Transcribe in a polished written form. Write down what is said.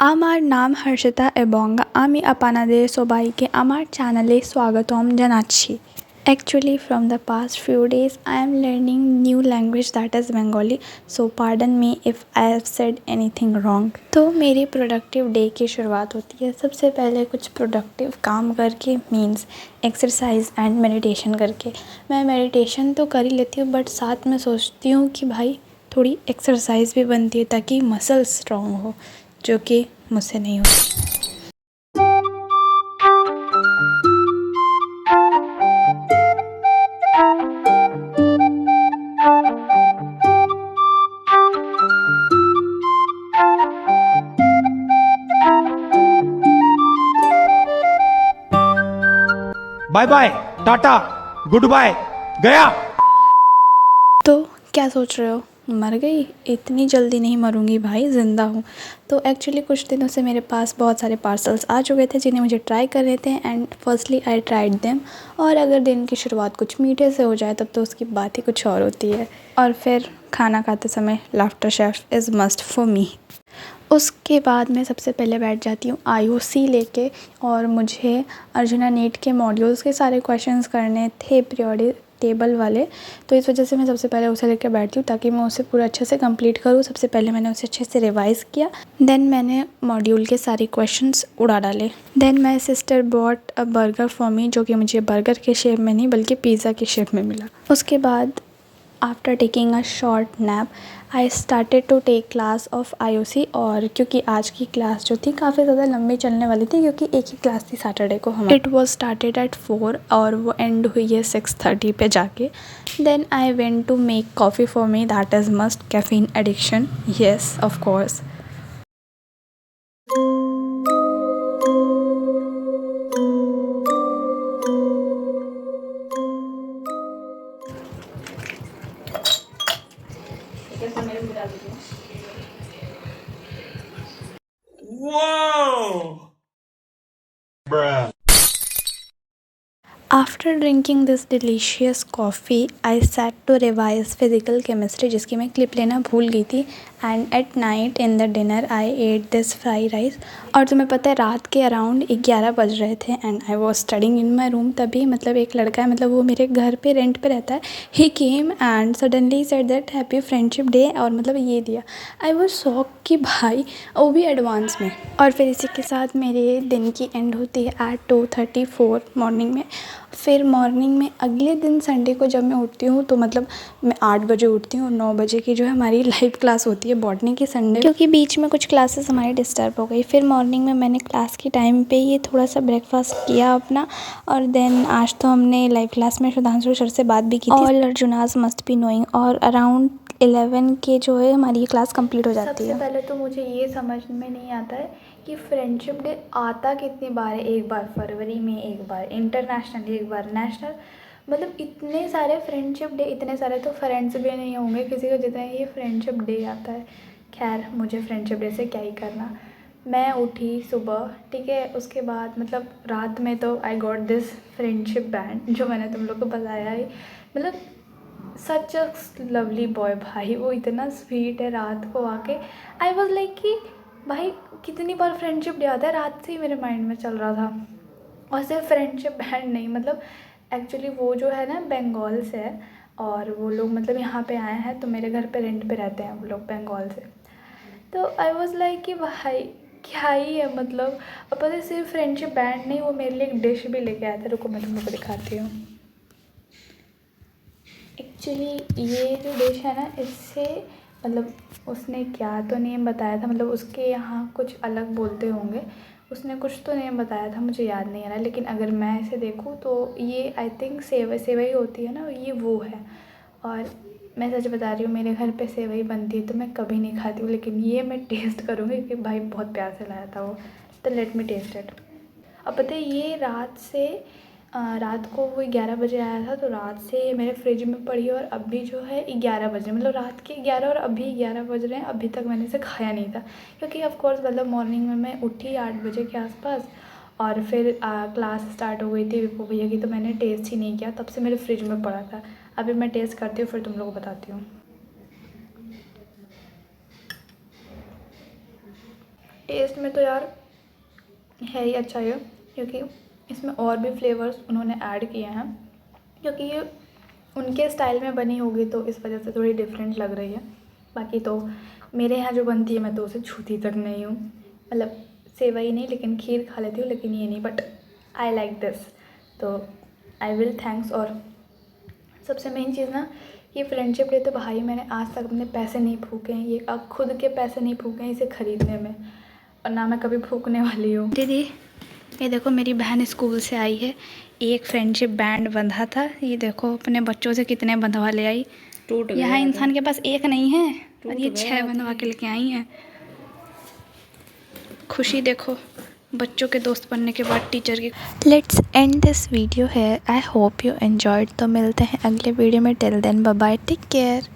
আমার নাম হর্ষিতা এবং আমি আপনাদের সবাইকে আমার চ্যানেলে স্বাগতম জানাচ্ছি। Actually from the past few days I am learning new language that is Bengali, so pardon me if I have said anything wrong। तो मेरी प्रोडक्टिव डे की शुरुआत होती है सबसे पहले कुछ प्रोडक्टिव काम करके, मीन्स एक्सरसाइज एंड मेडिटेशन करके। मैं मेडिटेशन तो कर ही लेती हूँ बट साथ में सोचती हूँ कि भाई थोड़ी एक्सरसाइज भी बनती है ताकि मसल स्ट्रॉन्ग हो, जो कि मुझसे नहीं होती। Bye bye, tata, good bye, गया। तो क्या सोच रहे हो, मर गई? इतनी जल्दी नहीं मरूंगी भाई, ज़िंदा हूँ। तो एक्चुअली कुछ दिनों से मेरे पास बहुत सारे पार्सल्स आ चुके थे जिन्हें मुझे ट्राई करने थे and firstly I tried them. और अगर दिन की शुरुआत कुछ मीठे से हो जाए तब तो उसकी बात ही कुछ और होती है। और फिर खाना खाते समय laughter chef is must for me. उसके बाद मैं सबसे पहले बैठ जाती हूँ IOC लेके, और मुझे अर्जुना नीट के मॉड्यूल्स के सारे क्वेश्चंस करने थे पीरियोडिक टेबल वाले। तो इस वजह से मैं सबसे पहले उसे लेकर बैठती हूँ ताकि मैं उसे पूरा अच्छे से कंप्लीट करूँ। सबसे पहले मैंने उसे अच्छे से रिवाइज़ किया, देन मैंने मॉड्यूल के सारे क्वेश्चंस उड़ा डाले। Then my sister bought a burger for me, जो कि मुझे बर्गर के शेप में नहीं बल्कि पिज़्ज़ा के शेप में मिला। उसके बाद after taking a short nap I started to take class of IOC। और क्योंकि आज की क्लास जो थी काफ़ी ज़्यादा लंबी चलने वाली थी, क्योंकि एक ही क्लास थी सैटरडे को हमारी। इट वॉज स्टार्टेड एट 4 और वो एंड हुई है 6:30 पे जाके। Then I went to make coffee for me, that is must caffeine addiction, yes of course. Whoa! Bruh. After drinking this delicious coffee, I sat to revise physical chemistry, जिसकी मैं clip लेना भूल गई थी। And at night in the dinner I at this fry rice. और तुम्हें पता है रात के अराउंड 11 बज रहे थे and I was studying in my room. तभी मतलब एक लड़का है, मतलब वो मेरे घर पे रेंट पे रहता है, he came and suddenly said that happy friendship day, और मतलब ये दिया। आई वॉज शॉक कि भाई, वो भी एडवांस में। और फिर इसी के साथ मेरे दिन की एंड होती है एट 2:34 मॉर्निंग में। फिर मॉर्निंग में अगले दिन संडे को जब मैं उठती हूँ तो मतलब मैं 8 बजे उठती हूँ और 9 बजे की जो है हमारी लाइव क्लास होती है बॉटनी की संडे, क्योंकि बीच में कुछ क्लासेस हमारी डिस्टर्ब हो गई। फिर मॉर्निंग में मैंने क्लास के टाइम पे ये थोड़ा सा ब्रेकफास्ट किया अपना, और देन आज तो हमने लाइव क्लास में सुधांशु सर से बात भी की थी। All Arjunas must be knowing. और अराउंड 11 के जो है हमारी ये क्लास कंप्लीट हो जाती है। सबसे पहले तो मुझे ये समझ में नहीं आता है कि फ्रेंडशिप डे आता कितनी बार है। एक बार फरवरी में, एक बार इंटरनेशनल, एक बार नेशनल। मतलब इतने सारे फ्रेंडशिप डे, इतने सारे तो फ्रेंड्स भी नहीं होंगे किसी को जितना ये फ्रेंडशिप डे आता है। खैर, मुझे फ्रेंडशिप डे से क्या ही करना। मैं उठी सुबह, ठीक है, उसके बाद मतलब रात में तो I got this friendship band जो मैंने तुम लोग को बताया ही। मतलब सच अ लवली बॉय भाई, वो इतना स्वीट है। रात को आके आई वॉज लाइक कि भाई कितनी बार फ्रेंडशिप डे आता है, रात से ही मेरे माइंड में चल रहा था। और सिर्फ फ्रेंडशिप बैंड नहीं, मतलब एक्चुअली वो जो है ना बंगाल से है, और वो लोग मतलब यहाँ पे आए हैं तो मेरे घर पे रेंट पे रहते हैं वो लोग बंगाल से। तो आई वॉज लाइक कि भाई क्या ही है मतलब। अब पता है सिर्फ फ्रेंडशिप बैंड नहीं, वो मेरे लिए एक डिश भी लेके आया था। रुको मैं तुम लोग को दिखाती हूँ। एक्चुअली ये जो डिश है ना, इससे मतलब उसने क्या तो नेम बताया था, मतलब उसके यहाँ कुछ अलग बोलते होंगे। उसने कुछ तो नेम बताया था, मुझे याद नहीं आ रहा, लेकिन अगर मैं इसे देखूँ तो ये आई थिंक सेवई होती है ना, ये वो है। और मैं सच बता रही हूँ, मेरे घर पे सेवई बनती है तो मैं कभी नहीं खाती हूँ, लेकिन ये मैं टेस्ट करूँगी क्योंकि भाई बहुत प्यार से लाया था वो। तो लेट मी टेस्ट इट। अब पता है ये रात को वो 11 बजे आया था, तो रात से ये मेरे फ्रिज में पड़ी, और अभी जो है 11 बजे, मतलब रात के 11 और अभी 11 बज रहे हैं, अभी तक मैंने इसे खाया नहीं था। क्योंकि ऑफ कोर्स मतलब मॉर्निंग में मैं उठी 8 बजे के आसपास, और फिर क्लास स्टार्ट हो गई थी विपू भैया की, तो मैंने टेस्ट ही नहीं किया। तब से मेरे फ्रिज में पड़ा था। अभी मैं टेस्ट करती हूँ फिर तुम लोग को बताती हूँ। टेस्ट में तो यार है ही अच्छा ये, क्योंकि इसमें और भी फ्लेवर्स उन्होंने ऐड किए हैं, क्योंकि ये उनके स्टाइल में बनी होगी तो इस वजह से थोड़ी डिफरेंट लग रही है। बाकी तो मेरे यहाँ जो बनती है मैं तो उसे छूती तक नहीं हूँ, मतलब सेवई नहीं लेकिन खीर खा लेती हूँ, लेकिन ये नहीं, बट आई लाइक दिस, तो आई विल थैंक्स। और सबसे मेन चीज़ ना, ये फ्रेंडशिप डे तो भाई मैंने आज तक अपने पैसे नहीं फूके हैं, ये अब खुद के पैसे नहीं फूके हैं इसे ख़रीदने में, और ना मैं कभी फूकने वाली हूँ। दीदी ये देखो मेरी बहन स्कूल से आई है, एक फ्रेंडशिप बैंड बंधा था, ये देखो अपने बच्चों से कितने बंधवा ले आई। टूट गया। यहाँ इंसान के पास एक नहीं है और ये 6 बंधवा के लेके आई हैं। खुशी देखो बच्चों के दोस्त बनने के बाद टीचर की। लेट्स एंड दिस वीडियो है। I hope you enjoyed. तो मिलते हैं अगले वीडियो में। Till then bye bye, take care.